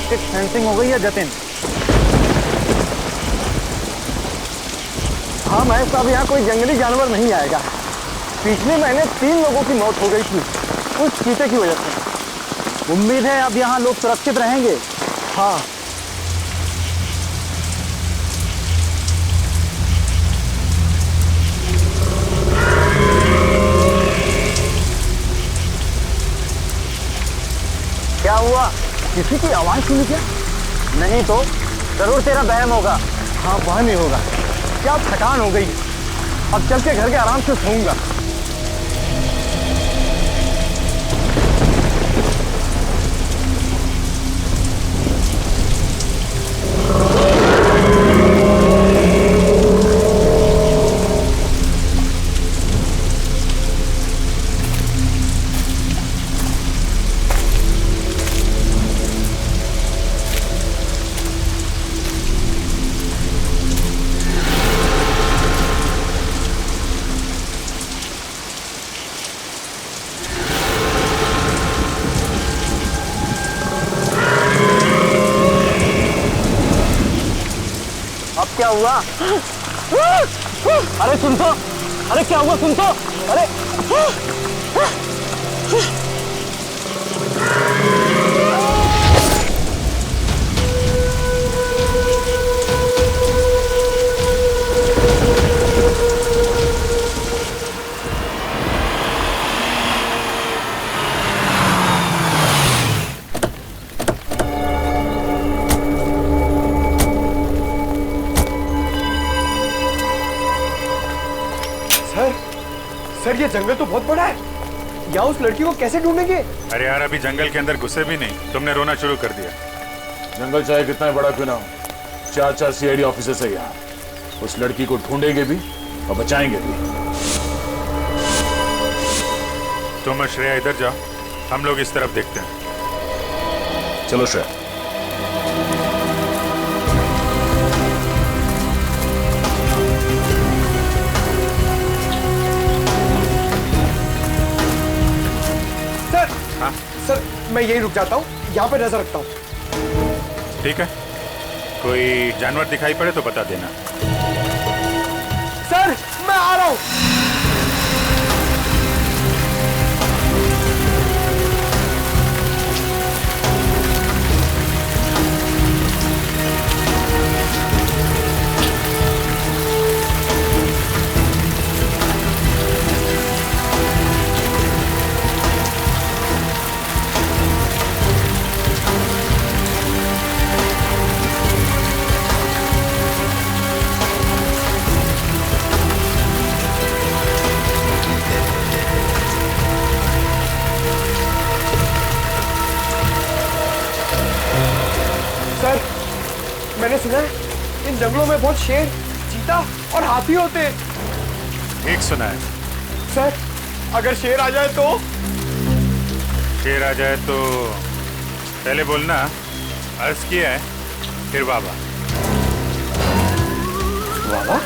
Electric fencing हो गई है जतिन? हाँ महेश साहब, यहाँ कोई जंगली जानवर नहीं आएगा। पिछले महीने 3 लोगों की मौत हो गई थी उस चीते की वजह से। उम्मीद है अब यहाँ लोग सुरक्षित रहेंगे। हाँ। क्या हुआ? किसी की आवाज सुनी क्या? नहीं तो जरूर तेरा वहम होगा। हाँ, वह नहीं होगा। क्या थकान हो गई, अब चल के घर के आराम से सोऊंगा। अब क्या हुआ? अरे सुन तो, अरे क्या हुआ, सुन तो, अरे सर, ये जंगल तो बहुत बड़ा है, या उस लड़की को कैसे ढूंढेंगे? अरे यार, अभी जंगल के अंदर घुसे भी नहीं, तुमने रोना शुरू कर दिया। जंगल चाहे कितना बड़ा क्यों ना हो, 4 सीआईडी ऑफिसर्स है यहाँ। उस लड़की को ढूंढेंगे भी और बचाएंगे भी। तुम और श्रेया इधर जाओ, हम लोग इस तरफ देखते हैं। चलो श्रेया। सर, मैं यही रुक जाता हूँ, यहाँ पे नजर रखता हूँ। ठीक है, कोई जानवर दिखाई पड़े तो बता देना। सर, मैं आ रहा हूँ। मैंने सुना है इन जंगलों में बहुत शेर, चीता और हाथी होते हैं। ठीक सुना है। सर, अगर शेर आ जाए तो? शेर आ जाए तो पहले बोलना अर्ज किया है, फिर बाबा। बाबा?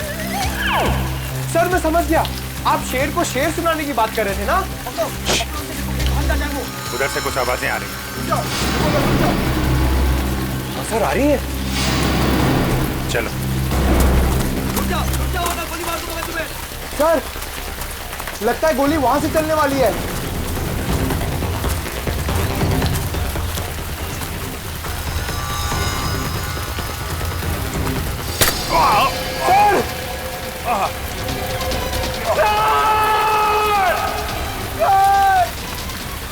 सर, मैं समझ गया, आप शेर को शेर सुनाने की बात कर रहे थे ना? उधर से कुछ आवाजें आ रही हैं। सर, आ रही है। चलो। सर, लगता है गोली वहां से चलने वाली है। सर!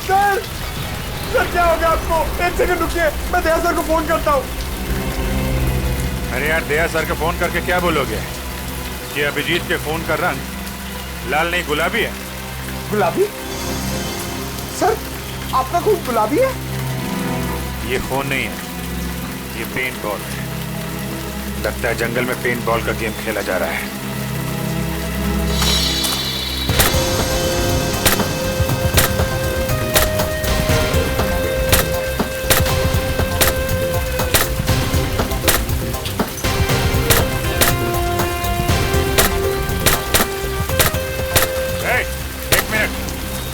सर! सर, क्या हो गया आपको? 1 सेकंड रुकिए, मैं दया सर को फोन करता हूँ। अरे यार, दया सर को फोन करके क्या बोलोगे कि अभिजीत के फोन का रंग लाल नहीं गुलाबी है? गुलाबी? सर, आपका खून गुलाबी है? ये फोन नहीं है, ये पेंट बॉल है। लगता है जंगल में पेंट बॉल का गेम खेला जा रहा है।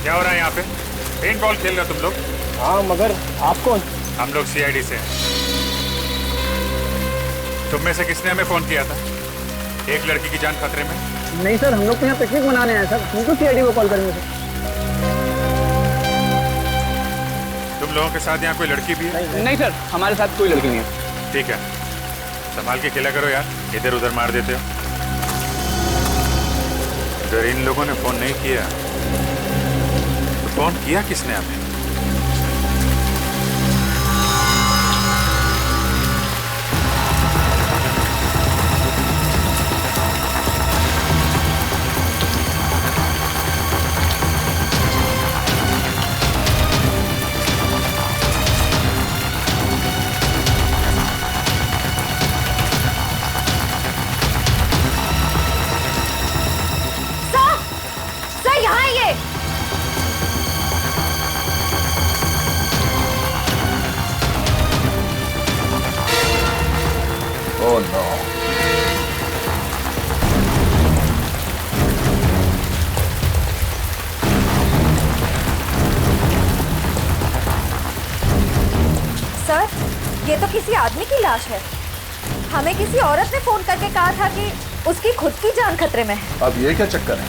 क्या हो रहा है यहाँ पे? पेंट बॉल खेल रहे हो तुम लोग? हाँ, मगर आप कौन? हम लोग सीआईडी से हैं। तुम में से किसने हमें फोन किया था? एक लड़की की जान खतरे में। नहीं सर, हम लोग तो यहाँ पिकनिक मनाने आए सर, हमको सीआईडी को कॉल करेंगे सर। तुम लोगों के साथ यहाँ कोई लड़की भी है? नहीं सर, हमारे साथ कोई लड़की नहीं है। ठीक है, संभाल के खेला करो यार, इधर उधर मार देते हो। अगर इन लोगों ने फोन नहीं किया तो फोन किया किसने हमें? Oh no. सर, ये तो किसी आदमी की लाश है। हमें किसी औरत ने फोन करके कहा था कि उसकी खुद की जान खतरे में है। अब ये क्या चक्कर है?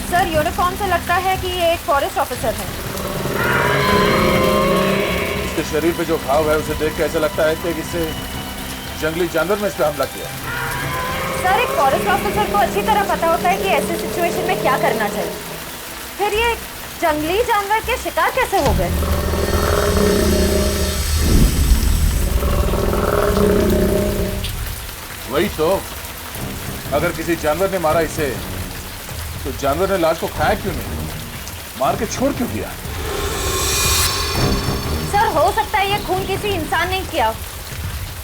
सर, यूनिफॉर्म से लगता है कि ये एक फॉरेस्ट ऑफिसर है। इसके शरीर पे जो घाव है उसे देख के ऐसा लगता है कि किसी जंगली जानवर में इस पे हमला किया। सर, एक फॉरेस्ट ऑफिसर को अच्छी तरह पता होता है कि ऐसे सिचुएशन में क्या करना चाहिए। फिर ये जंगली जानवर के शिकार कैसे हो गए? वही तो, अगर किसी जानवर ने मारा इसे तो जानवर ने लाश को खाया क्यों नहीं, मार के छोड़ क्यों दिया? सर, हो सकता है ये खून किसी इंसान ने किया,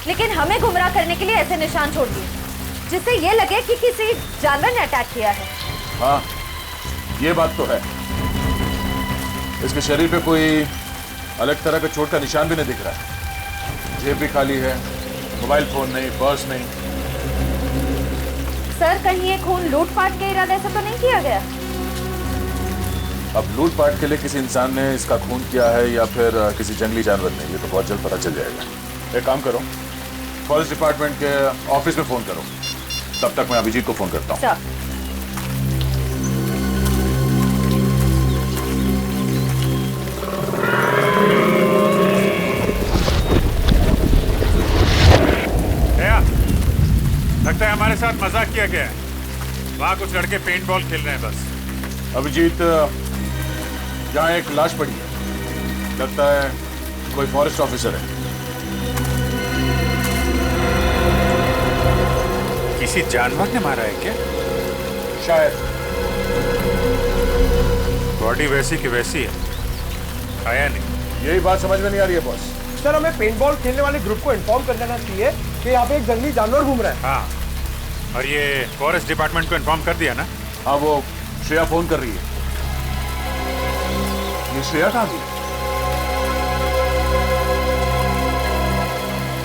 लेकिन हमें गुमराह करने के लिए ऐसे निशान छोड़ दिए जिससे ये लगे कि किसी जानवर ने अटैक किया है। हाँ, ये बात तो है। इसके शरीर पे कोई अलग तरह का चोट का निशान भी नहीं दिख रहा है। जेब भी खाली है, मोबाइल फोन नहीं, पर्स नहीं। सर, कहीं ये खून लूटपाट के इरादे से तो नहीं किया गया? अब लूटपाट के लिए किसी इंसान ने इसका खून किया है या फिर किसी जंगली जानवर ने, ये तो बहुत जल्द पता चल जाएगा। एक काम करो, फॉरेस्ट डिपार्टमेंट के ऑफिस में फोन करो, तब तक मैं अभिजीत को फोन करता हूँ। सर, लगता है हमारे साथ मजाक किया गया है। वहां कुछ लड़के पेंट बॉल खेल रहे हैं बस। अभिजीत, यहाँ एक लाश पड़ी है, लगता है कोई फॉरेस्ट ऑफिसर है। किसी जानवर ने मारा है क्या? शायद। बॉडी वैसी की वैसी है, खाया नहीं। यही बात समझ में नहीं आ रही है बॉस। सर, हमें पेंटबॉल खेलने वाले ग्रुप को इन्फॉर्म कर देना चाहिए कि यहाँ पे एक जंगली जानवर घूम रहा है। हाँ, और ये फॉरेस्ट डिपार्टमेंट को इन्फॉर्म कर दिया ना? हाँ, वो श्रेया फोन कर रही है। ये श्रेया कहाँ थी?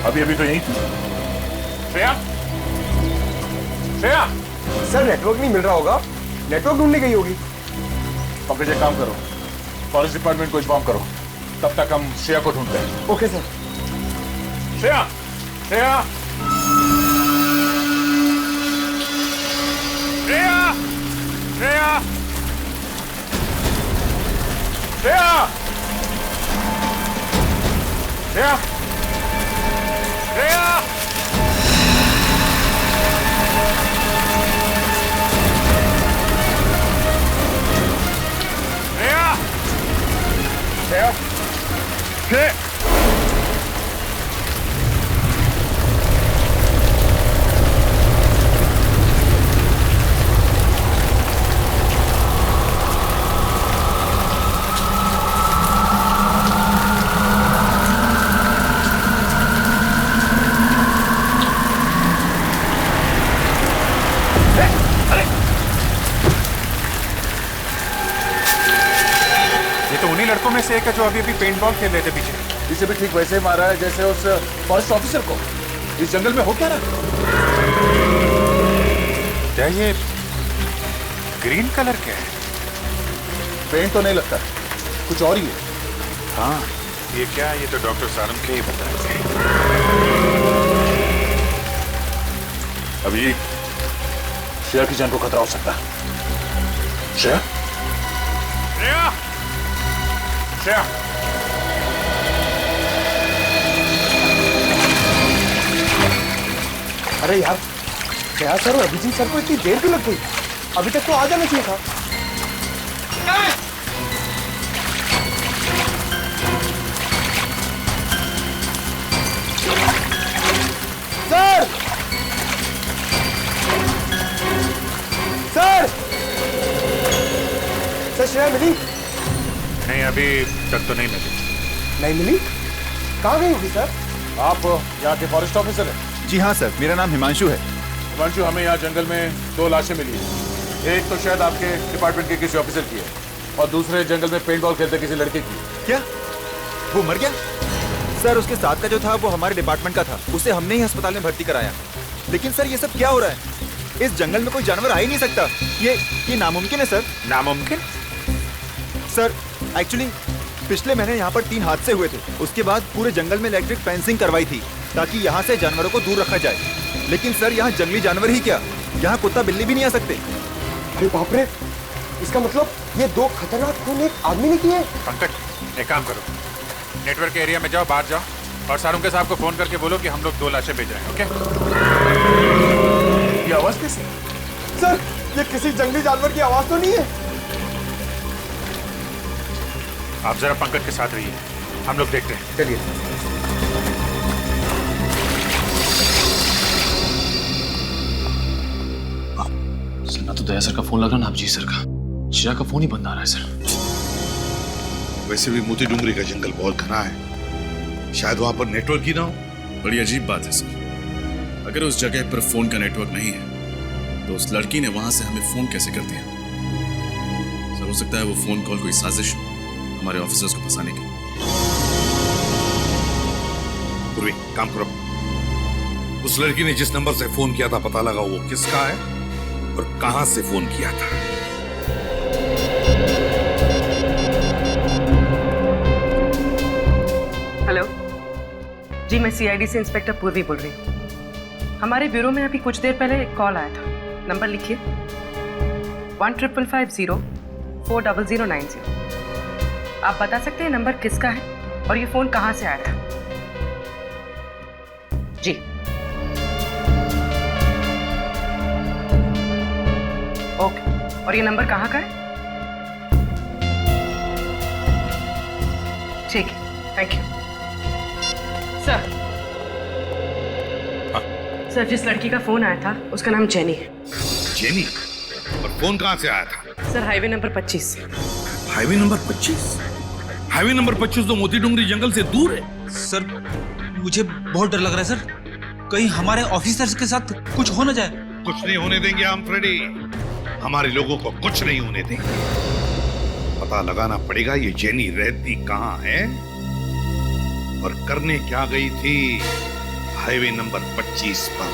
अभी तो यही थी। श्रेया, श्रेया। सर, नेटवर्क नहीं मिल रहा होगा, नेटवर्क ढूंढने गई होगी। पंकज, एक काम करो, फॉरेस्ट डिपार्टमेंट को इन्फॉर्म करो, तब तक हम श्रेया को ढूंढते हैं। Okay sir. श्रेया, श्रेया, श्रेया, श्रेया, श्रेया, श्रेया, श्रेया, श्रेया, श्रेया। लड़कों में से एक है जो अभी अभी पेंट बॉल खेल रहे थे पीछे। इसे भी ठीक वैसे ही मारा है जैसे उस फॉरेस्ट ऑफिसर को। इस जंगल में हो क्या रहा? क्या ये ग्रीन कलर क्या है? पेंट तो नहीं लगता, कुछ और ही है। हाँ, ये क्या? ये तो डॉक्टर सारंग के ही बताएंगे। अभी श्रेया की जान को खतरा हो सकता है। श्रेया, श्रेया, श्रेया, अरे यार, क्या सर और अभिजीत सर को इतनी देर क्यों लग गई? अभी तक तो आ जाना चाहिए था। सर, सर, सर श्रेया मिली? नहीं, अभी तक तो नहीं मिली। नहीं मिली? कहाँ गई होगी सर? आप यहाँ के फॉरेस्ट ऑफिसर हैं? जी हाँ सर, मेरा नाम हिमांशु है। हिमांशु, हमें यहाँ जंगल में 2 लाशें मिली हैं। एक तो शायद आपके डिपार्टमेंट के किसी ऑफिसर की है और दूसरे जंगल में पेंट बॉल खेलते किसी लड़के की। क्या वो मर गया? सर उसके साथ का जो था वो हमारे डिपार्टमेंट का था, उसे हमने ही अस्पताल में भर्ती कराया। लेकिन सर ये सब क्या हो रहा है? इस जंगल में कोई जानवर आ ही नहीं सकता। ये नामुमकिन है सर। नामुमकिन? सर एक्चुअली पिछले महीने यहाँ पर 3 हादसे हुए थे। उसके बाद पूरे जंगल में इलेक्ट्रिक फेंसिंग करवाई थी ताकि यहाँ से जानवरों को दूर रखा जाए। लेकिन सर यहाँ जंगली जानवर ही क्या, यहाँ कुत्ता बिल्ली भी नहीं आ सकते। अरे बाप रे, इसका मतलब ये 2 खतरनाक खून एक आदमी ने किए। पंकज, एक काम करो, नेटवर्क के एरिया में जाओ, बाहर जाओ और सारुंके साहब को फोन करके बोलो कि हम लोग 2 लाशें भेज रहे हैं। ओके? ये आवाज कैसी? सर, ये किसी जंगली जानवर की आवाज तो नहीं है? आप जरा पंकज के साथ रहिए, हम लोग देखते हैं। चलिए। सर, ना तो दया सर का फोन लग रहा ना अभिजीत सर का। श्रेया का फोन ही बंद आ रहा है सर। वैसे भी मोती डूंगरी का जंगल बहुत घना है, शायद वहां पर नेटवर्क ही ना हो। बड़ी अजीब बात है सर, अगर उस जगह पर फोन का नेटवर्क नहीं है तो उस लड़की ने वहां से हमें फोन कैसे कर दिया? सर हो सकता है वो फोन कॉल कोई साजिश हो हमारे ऑफिसर्स को फंसाने की। पूर्वी, काम करो, उस लड़की ने जिस नंबर से फोन किया था पता लगा वो किसका है और कहां से फोन किया था। हेलो जी, मैं सीआईडी से इंस्पेक्टर पूर्वी बोल रही हूँ। हमारे ब्यूरो में अभी कुछ देर पहले एक कॉल आया था। नंबर लिखिए 1550-40090। आप बता सकते हैं नंबर किसका है और ये फोन कहाँ से आया था? जी ओके, और ये नंबर कहाँ का है? ठीक है, थैंक यू सर। सर, जिस लड़की का फोन आया था उसका नाम जेनी है। जेनी? और फोन कहां से आया था? सर, हाईवे नंबर 25 से। Highway number 25? हाईवे नंबर 25 तो मोती डूंगरी जंगल से दूर है। सर, मुझे बहुत डर लग रहा है सर, कहीं हमारे ऑफिसर्स के साथ कुछ हो ना जाए। कुछ नहीं होने देंगे हम, फ्रेडी। हमारे लोगों को कुछ नहीं होने देंगे। पता लगाना पड़ेगा ये जेनी रहती कहां है और करने क्या गई थी हाईवे नंबर 25 पर।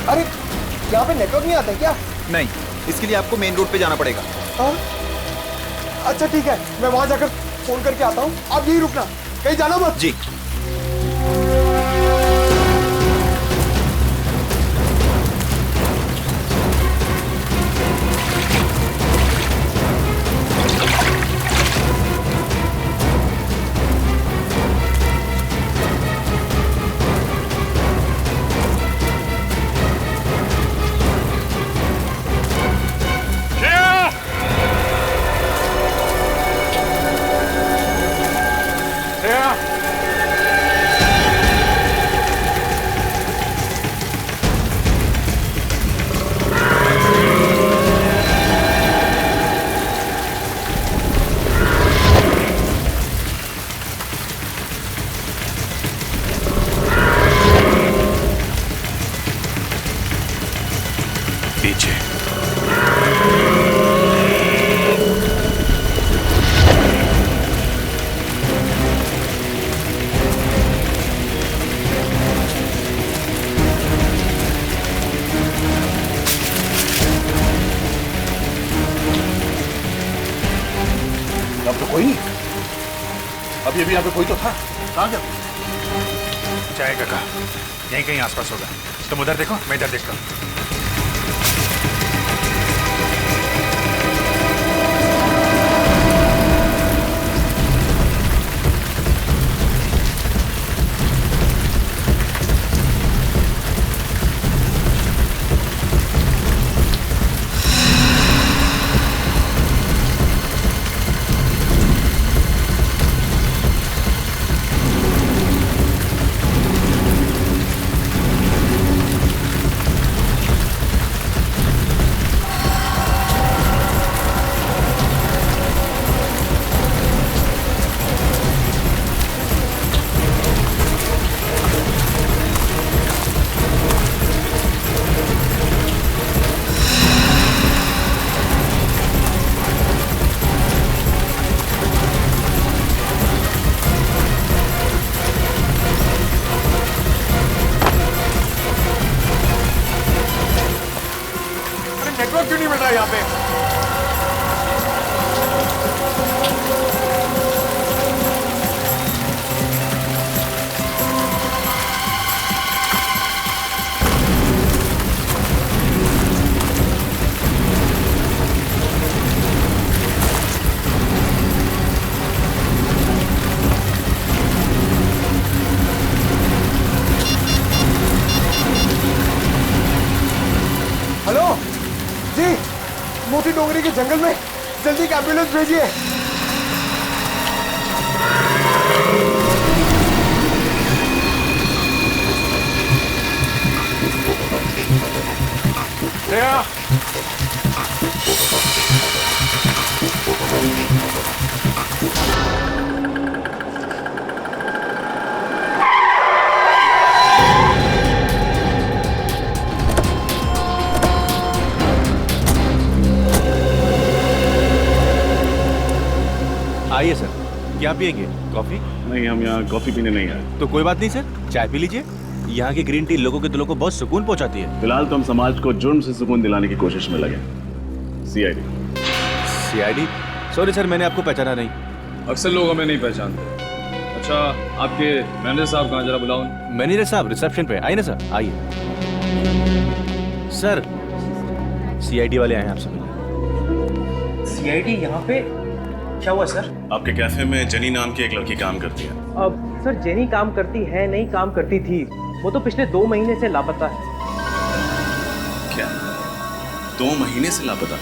अरे यहाँ पे नेटवर्क नहीं आता है क्या? नहीं, इसके लिए आपको मेन रोड पे जाना पड़ेगा। हाँ? अच्छा ठीक है, मैं वहां जाकर फोन करके आता हूँ। आप यही रुकना, कहीं जाना मत। जी। श्रेया! कोई नहीं। अभी अभी यहाँ पे कोई तो था, कहाँ गया? जाएगा कहाँ? यहीं कहीं आसपास होगा। तुम उधर देखो, मैं इधर देखता हूँ। नेटवर्क क्यों नहीं मिल रहा यहाँ पे? हेलो जी, मोती डोंगरी के जंगल में जल्दी एक एम्बुलेंस भेजिए। आइए सर, क्या पिएंगे? कॉफी? नहीं, हम यहाँ कॉफी पीने नहीं आए। तो कोई बात नहीं सर, चाय पी लीजिए। यहाँ की ग्रीन टी लोगों के दिलों को बहुत सुकून पहुँचाती है। फिलहाल तो हम समाज को जुर्म से सुकून दिलाने की कोशिश में लगे। सीआईडी। सीआईडी? सॉरी सर, मैंने आपको पहचाना नहीं। अक्सर लोग हमें नहीं पहचानते। अच्छा, आपके मैनेजर साहब कहाँ, जरा बुलाओ। मैनेजर साहब रिसेप्शन पे। आइए ना सर, आइए। सर, सीआईडी वाले आए हैं आपसे मिलने। सीआईडी यहाँ पे? क्या हुआ सर? आपके कैफे में जेनी नाम की एक लड़की काम करती है। अब सर, जेनी काम करती है नहीं, काम करती थी। वो तो पिछले 2 महीने से लापता है। क्या? 2 महीने से लापता?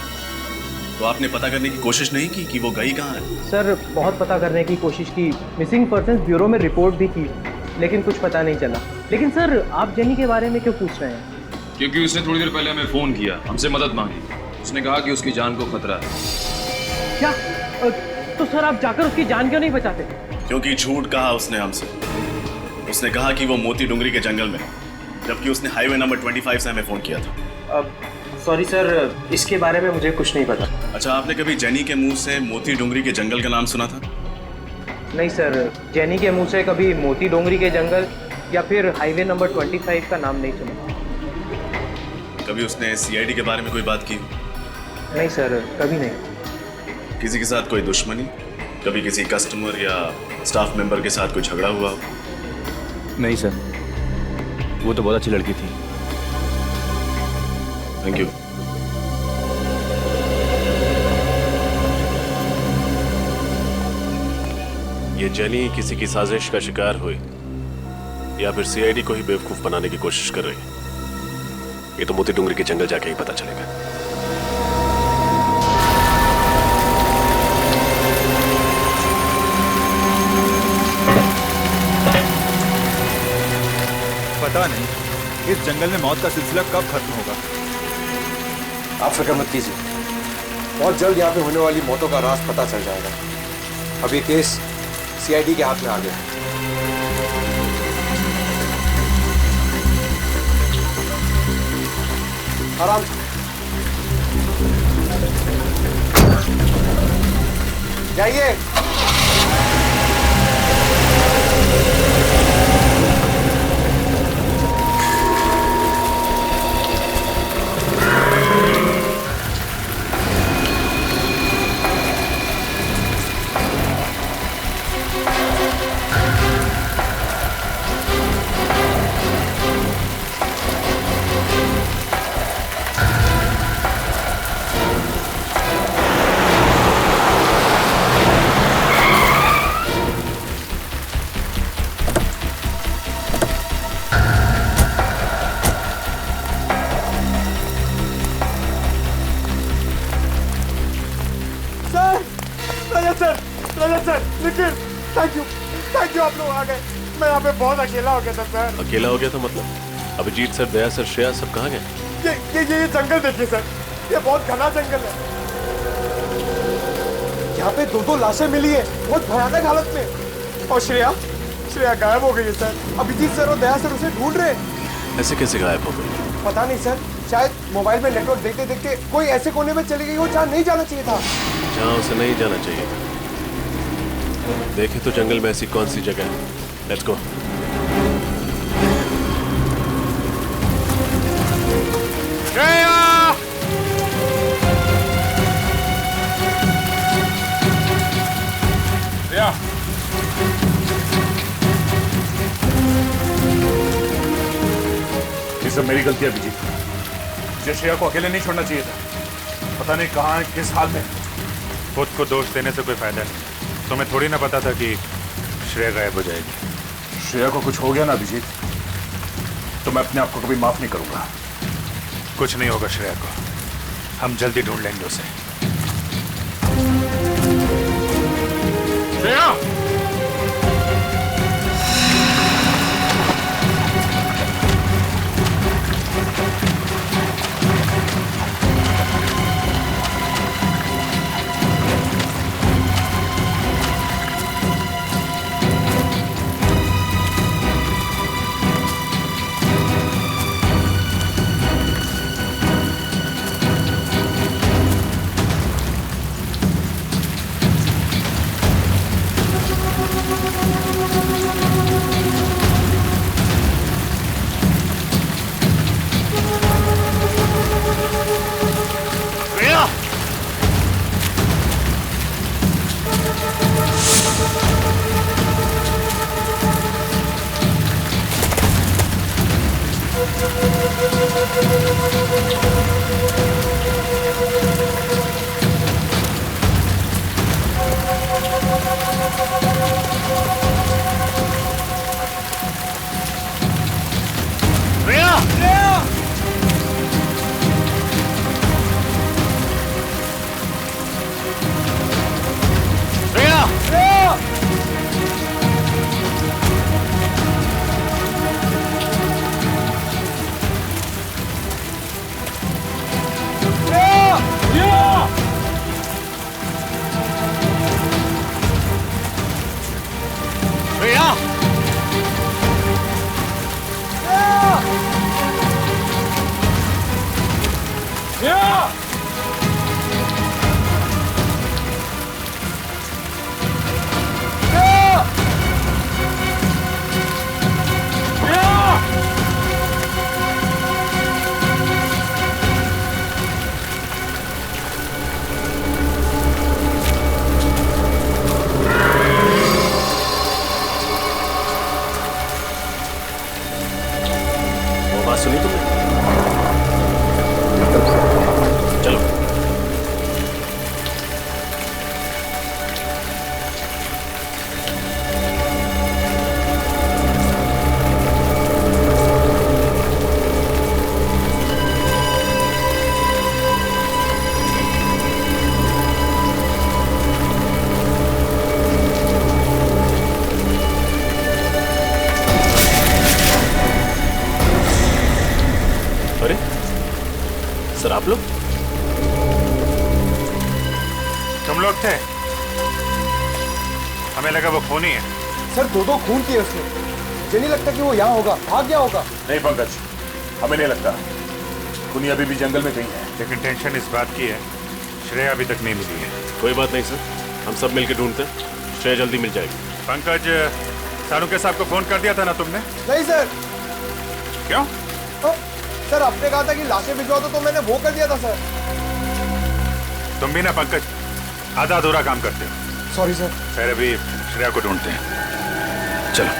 तो आपने पता करने की कोशिश नहीं की कि वो गई कहाँ है? सर, बहुत पता करने की कोशिश की, मिसिंग पर्सन्स ब्यूरो में रिपोर्ट भी की, लेकिन कुछ पता नहीं चला। लेकिन सर, आप जेनी के बारे में क्यों पूछ रहे हैं? क्योंकि उसने थोड़ी देर पहले हमें फोन किया, हमसे मदद मांगी। उसने कहा कि उसकी जान को खतरा है। क्या? तो सर, आप जाकर उसकी जान क्यों नहीं बचाते? क्योंकि झूठ कहा उसने हमसे। उसने कहा कि वो मोती डुंगरी के जंगल में, जबकि उसने हाईवे नंबर 25 से हमें फोन किया था। सॉरी सर, इसके बारे में मुझे कुछ नहीं पता। अच्छा, आपने कभी जेनी के मुंह से मोती डुंगरी के जंगल का नाम सुना था? नहीं सर, जेनी के मुंह से कभी मोती डोंगरी के जंगल या फिर हाईवे नंबर 25 का नाम नहीं सुना। कभी उसने सीआईडी के बारे में कोई बात की? नहीं सर, कभी नहीं। किसी के साथ कोई दुश्मनी? कभी किसी कस्टमर या स्टाफ मेंबर के साथ कोई झगड़ा हुआ हो? नहीं सर, वो तो बहुत अच्छी लड़की थी। Thank you. ये जेनी किसी की साजिश का शिकार हुई या फिर सीआईडी को ही बेवकूफ बनाने की कोशिश कर रही है, ये तो मोती डुंगरी के जंगल जाके ही पता चलेगा। पता नहीं इस जंगल में मौत का सिलसिला कब खत्म होगा। आप फिक्र मत कीजिए, बहुत जल्द यहाँ पे होने वाली मौतों का राज पता चल जाएगा। अब ये केस सीआईडी के हाथ में आ गया। आराम। जाइए। थैंक यू आप लोग आ गए। मैं यहाँ पे बहुत अकेला हो गया था सर। अकेला हो गया था मतलब? अभिजीत सर, दया सर, श्रेया सब कहाँ गए? ये जंगल देखिए सर, ये बहुत घना जंगल है। यहाँ पे 2 लाशें मिली है बहुत भयानक हालत में, और श्रेया गायब हो गई है सर। अभिजीत सर और दया सर उसे ढूंढ रहे हैं। ऐसे कैसे गायब हो गई? पता नहीं सर, शायद मोबाइल में नेटवर्क देखते देखते कोई ऐसे कोने में चली गई हो जहाँ नहीं जाना चाहिए था। जहाँ उसे नहीं जाना चाहिए। देखे तो जंगल में ऐसी कौन सी जगह है। Let's go. ये सब मेरी गलती है अभिजीत। मुझे श्रेया को अकेले नहीं छोड़ना चाहिए था। पता नहीं कहाँ है, किस हाल में। खुद को दोष देने से कोई फायदा नहीं। तुम्हें थोड़ी ना पता था कि श्रेया गायब हो जाएगी। श्रेया को कुछ हो गया ना अभिजीत, तो मैं अपने आप को कभी माफ नहीं करूंगा। कुछ नहीं होगा श्रेया को, हम जल्दी ढूंढ लेंगे उसे। श्रेया! सुनी तुमने? चलो। अरे सर, आप लोग? तुम लोग थे? हमें लगा वो खूनी है। सर 2 खून किए उसने। मुझे नहीं लगता कि वो यहाँ होगा, भाग गया होगा। नहीं पंकज, हमें नहीं लगता। खूनी अभी भी जंगल में कहीं है। लेकिन टेंशन इस बात की है, श्रेया अभी तक नहीं मिली है। कोई बात नहीं सर, हम सब मिलकर ढूंढते हैं। श्रेया जल्दी मिल जाएगी। पंकज, सानुके साहब को फोन कर दिया था ना तुमने? नहीं सर। क्यों? सर आपने कहा था कि लाशें भिजवा दो, तो मैंने वो कर दिया था सर। तुम भी ना पंकज आधा अधूरा काम करते हो। Sorry sir. फिर अभी श्रेया को ढूंढते हैं। चलो।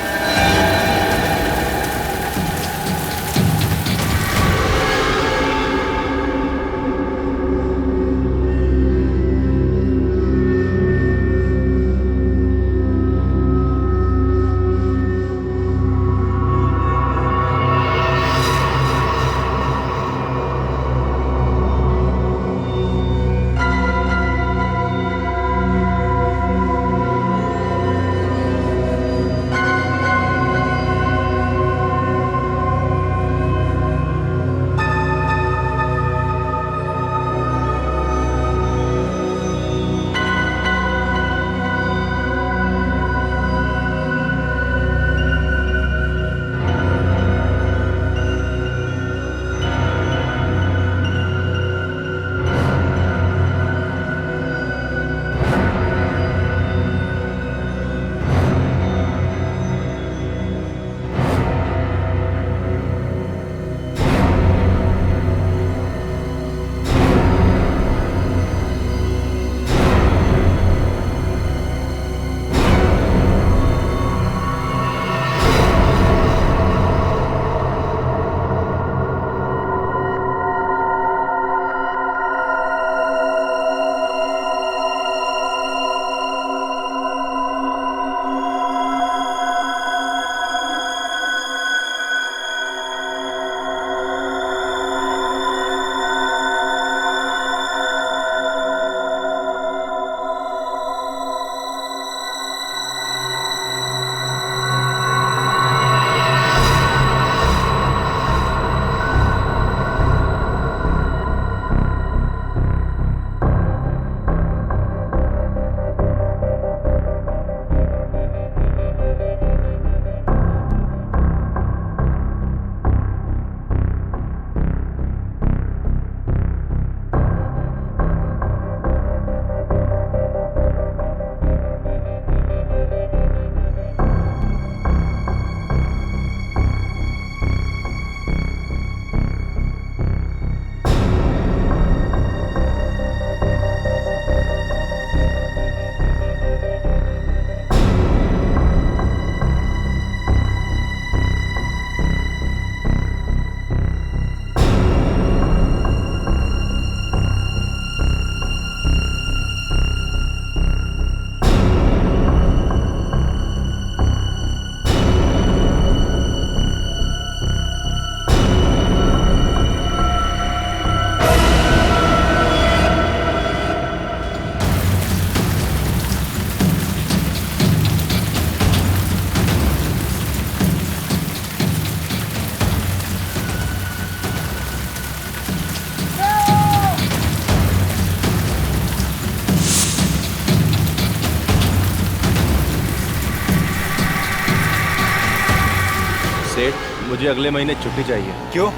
मुझे अगले महीने छुट्टी चाहिए। क्यों?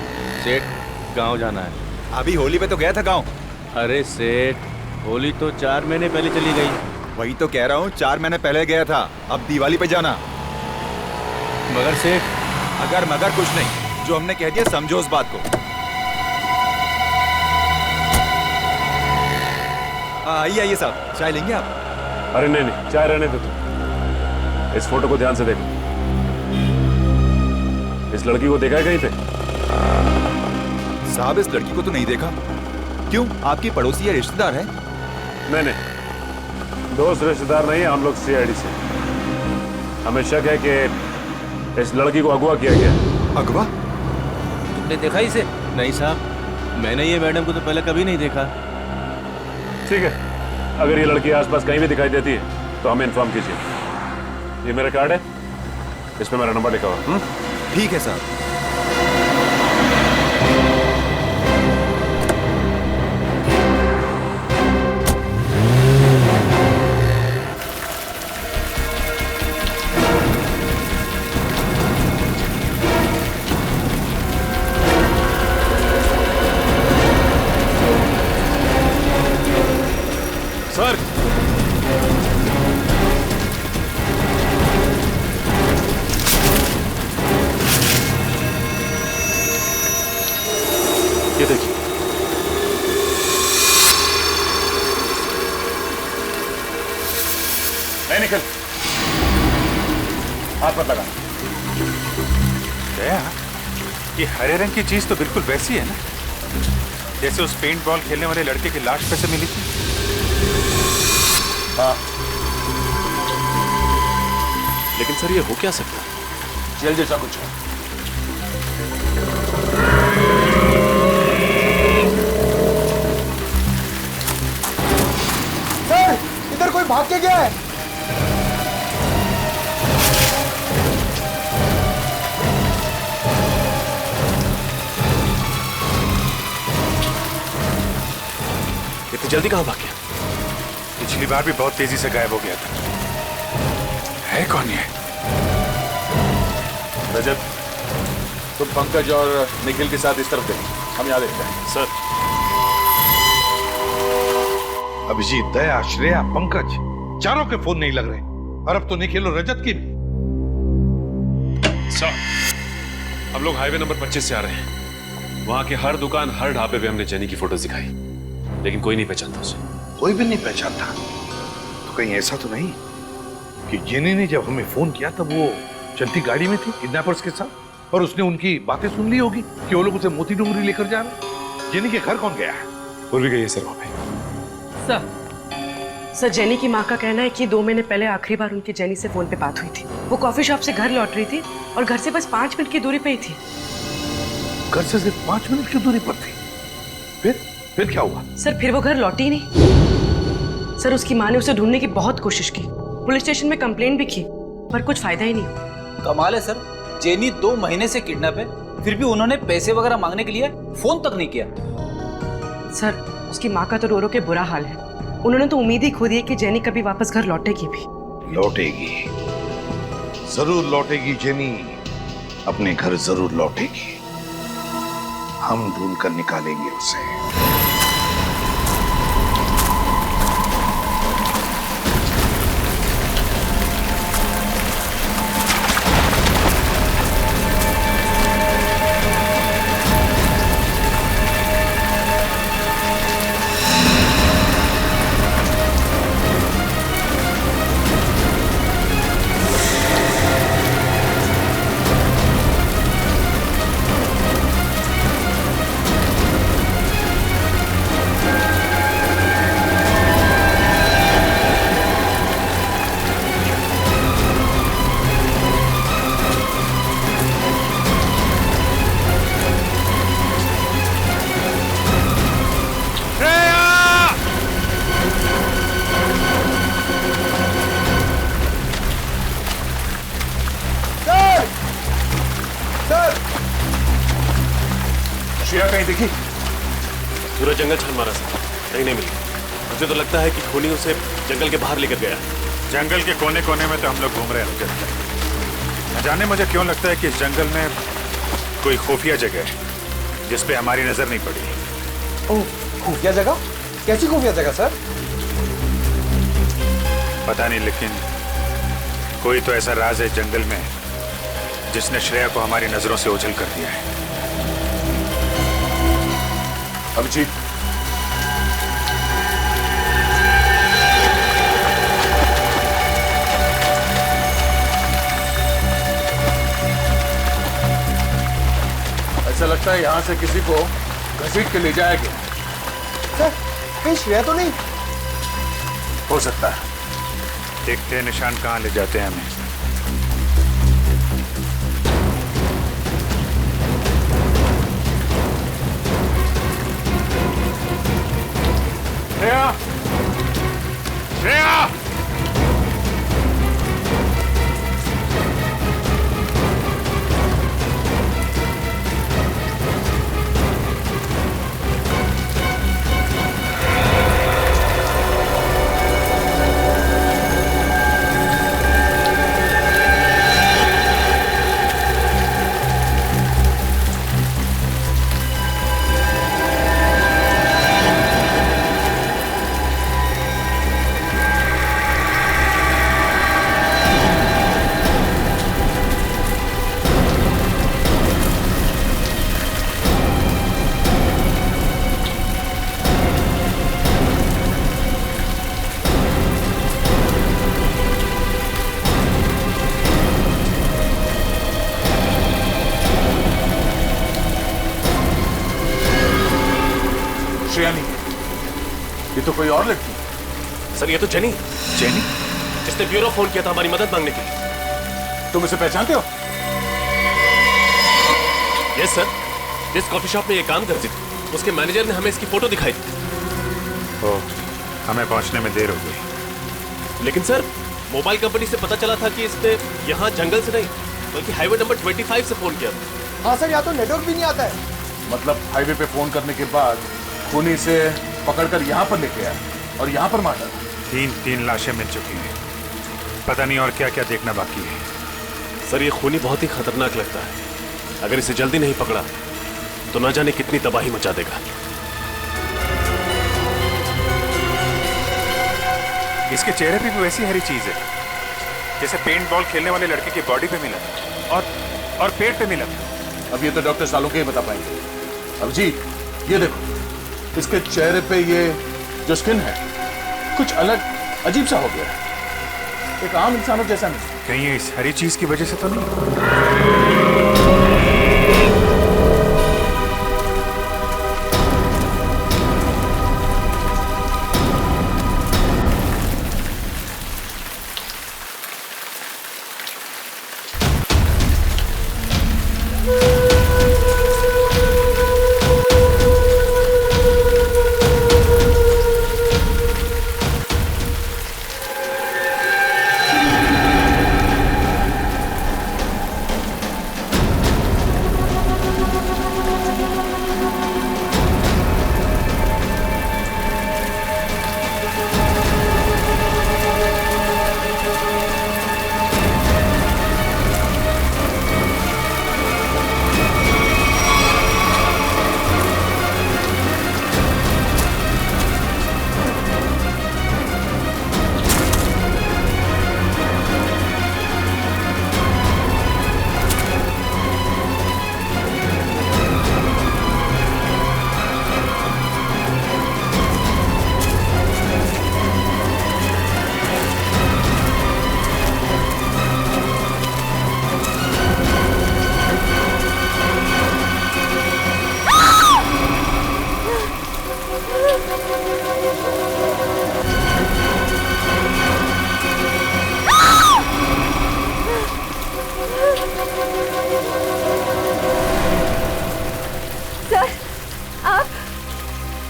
सेठ, गांव जाना है। अभी होली पे तो गया था गांव। अरे सेठ, होली तो 4 महीने पहले चली गई। वही तो कह रहा हूँ, 4 महीने पहले गया था, अब दिवाली पे जाना। मगर सेठ, अगर मगर कुछ नहीं, जो हमने कह दिया समझो उस बात को। आइए आइए साहब, चाय लेंगे आप? अरे नहीं नहीं, चाय रहने दो तुम। इस फोटो को ध्यान से देखो। इस लड़की को देखा है कहीं पे? साहब, इस लड़की को तो नहीं देखा। क्यों, आपकी पड़ोसी या रिश्तेदार है? नहीं नहीं, दोस्त रिश्तेदार नहीं है, हम लोग सीआईडी से। हमें शक है कि इस लड़की को अगवा किया गया। अगवा? तुमने देखा इसे? नहीं साहब, मैंने ये मैडम को तो पहले कभी नहीं देखा। ठीक है, अगर ये लड़की आसपास कहीं भी दिखाई देती है तो हमें इन्फॉर्म कीजिए। ये मेरा कार्ड है, इस पे मेरा नंबर लिखा हुआ। ठीक है साहब। सर, ये देखिए। नहीं निकल, हाथ मत लगा। दया, ये हरे रंग की चीज तो बिल्कुल वैसी है ना जैसे उस पेंट बॉल खेलने वाले लड़के की लाश पे से मिली थी। हाँ, लेकिन सर ये हो क्या सकता है? जेल जैसा कुछ है। सर, इधर कोई भाग के गया है। इतनी जल्दी कहाँ भाग गया? पिछली बार भी बहुत तेजी से गायब हो गया था। है कौन ये? रजत, तुम पंकज और निखिल के साथ इस तरफ देखो, हम यहाँ देखते हैं। सर, अभिजीत, दया, श्रेया, पंकज, चारों के फोन नहीं लग रहे और अब तो निखिल और रजत की भी। सर, हम लोग हाईवे नंबर 25 से आ रहे हैं। वहां के हर दुकान, हर ढाबे पे हमने जेनी की फोटो दिखाई, लेकिन कोई नहीं पहचानता उसे। कोई भी नहीं पहचानता? तो कहीं ऐसा तो नहीं कि जेनी ने जब हमें फोन किया तब वो चलती गाड़ी में थी किडनैपर्स के साथ और उसने उनकी बातें सुन ली होगी कि वो लोग उसे मोती डूंगरी लेकर जा रहे। जेनी के घर कौन गया है? पूर्वी गई है सर वहां पे। सर, जेनी की माँ का कहना है कि 2 महीने पहले आखिरी बार उनकी जेनी से फोन पे बात हुई थी। वो कॉफी शॉप से घर लौट रही थी और घर से बस 5 मिनट की दूरी पे ही थी। घर से सिर्फ 5 मिनट की दूरी पर थी? फिर क्या हुआ? सर, फिर वो घर लौटी ही नहीं। सर, उसकी माँ ने उसे ढूंढने की बहुत कोशिश की, पुलिस स्टेशन में कंप्लेंट भी की, पर कुछ फायदा ही नहीं। कमाल है सर, जेनी 2 महीने से किडनैप है, फिर भी उन्होंने पैसे वगैरह मांगने के लिए फोन तक नहीं किया। सर, उसकी माँ का तो रो रो के बुरा हाल है। उन्होंने तो उम्मीद ही खो दी है कि जेनी कभी वापस घर लौटेगी भी। लौटेगी, जरूर लौटेगी। जेनी अपने घर जरूर लौटेगी। हम ढूंढ कर निकालेंगे उसे। श्रेया कहीं दिखी? पूरा जंगल छान मारा सर, कहीं नहीं मिली। मुझे तो लगता है कि खूनी उसे जंगल के बाहर लेकर गया। जंगल के कोने कोने में तो हम लोग घूम रहे हैं। न जाने मुझे क्यों लगता है कि इस जंगल में कोई खुफिया जगह है जिस पे हमारी नजर नहीं पड़ी। ओह, खुफिया जगह? कैसी खुफिया जगह सर? पता नहीं, लेकिन कोई तो ऐसा राज है जंगल में जिसने श्रेया को हमारी नजरों से ओझल कर दिया है। अभिजीत, ऐसा लगता है यहां से किसी को घसीट के ले जाया गया। सर, कहीं श्रेया तो नहीं? हो सकता है। देखते हैं निशान कहां ले जाते हैं हमें। श्रेया! श्रेया! श्रेया नहीं, ये तो कोई और लड़की। सर ये तो जेनी जिसने ब्यूरो फोन किया था हमारी मदद मांगने के लिए। तुम इसे पहचानते हो? यस सर, जिस कॉफी शॉप में ये काम करती थी उसके मैनेजर ने हमें इसकी फोटो दिखाई थी। ओह, हमें पहुंचने में देर हो गई। लेकिन सर, मोबाइल कंपनी से पता चला था कि इसने यहाँ जंगल से नहीं बल्कि हाईवे नंबर 25 से फोन किया था। हाँ सर, यहाँ तो नेटवर्क भी नहीं आता है। मतलब हाईवे पे फोन करने के बाद खूनी से पकड़कर यहाँ पर लेके आया और यहाँ पर मारा। तीन लाशें मिल चुकी हैं, पता नहीं और क्या क्या देखना बाकी है। सर ये खूनी बहुत ही खतरनाक लगता है, अगर इसे जल्दी नहीं पकड़ा तो ना जाने कितनी तबाही मचा देगा। इसके चेहरे पे भी वैसी हरी चीज है जैसे पेंट बॉल खेलने वाले लड़के की बॉडी पे मिला और पेट पे मिला। अब ये तो डॉक्टर सालुंके ही बता पाएंगे। अभिजीत, ये देखो, इसके चेहरे पे ये जो स्किन है कुछ अलग अजीब सा हो गया है, एक आम इंसानों जैसा नहीं। कहीं ये इस हरी चीज की वजह से तो नहीं?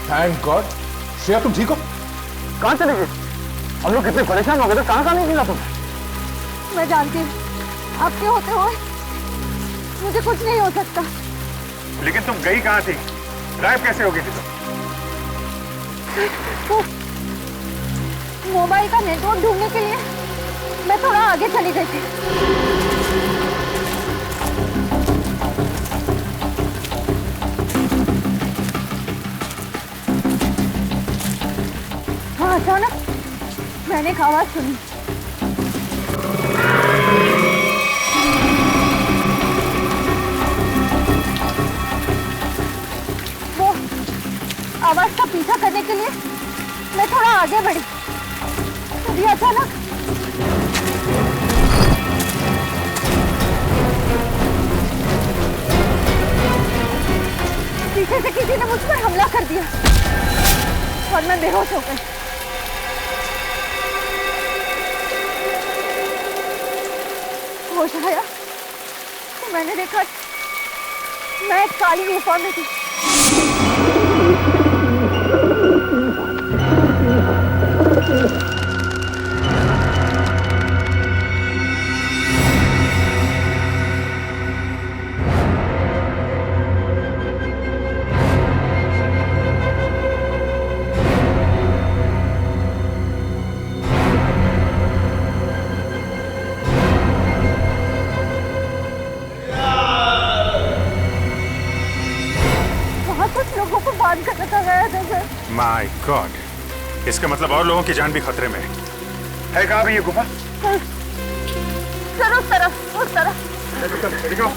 Thank God. श्रेया, तुम ठीक हो? कहाँ चले गए? हम लोग कितने परेशान हो गए थे, कहाँ नहीं मिला तुम? मैं जानती हूँ आपके होते हुए मुझे कुछ नहीं हो सकता। लेकिन तुम गई कहाँ थी? गायब कैसे हो गई थी तुम? मोबाइल का नेटवर्क ढूंढने के लिए मैं थोड़ा आगे चली गई थी। मैंने एक आवाज सुनी। वो आवाज का पीछा करने के लिए मैं थोड़ा आगे बढ़ी, तभी अचानक पीछे से किसी ने मुझ पर हमला कर दिया और मैं बेहोश हो गई। होश आया तो मैंने देखा मैं एक काली गुफा में थी। माय गॉड, इसका मतलब और लोगों की जान भी खतरे में है। कहाँ भी ये गुफा? सर उस तरफ, उस तरफ। देखो।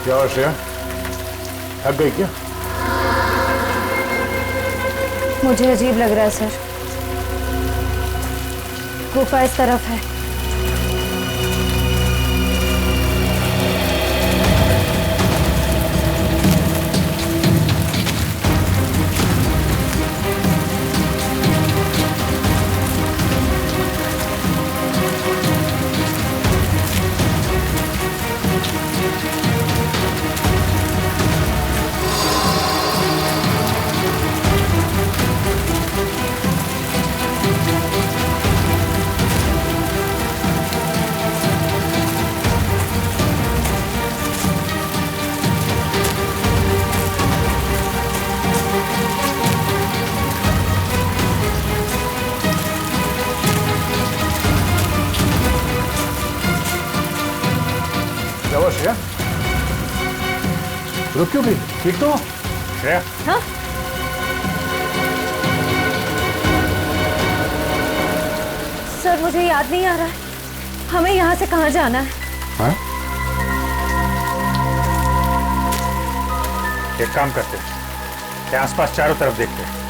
क्या हुआ श्रेया, थक गई क्या? मुझे अजीब लग रहा है सर। गुफा इस तरफ है। क्या हुआ श्रेया? रुक क्यों गई? ठीक तो हो? श्रेया? हाँ? सर मुझे याद नहीं आ रहा है, हमें यहाँ से कहाँ जाना है? हाँ? एक काम करते हैं, आसपास चारों तरफ देखते हैं।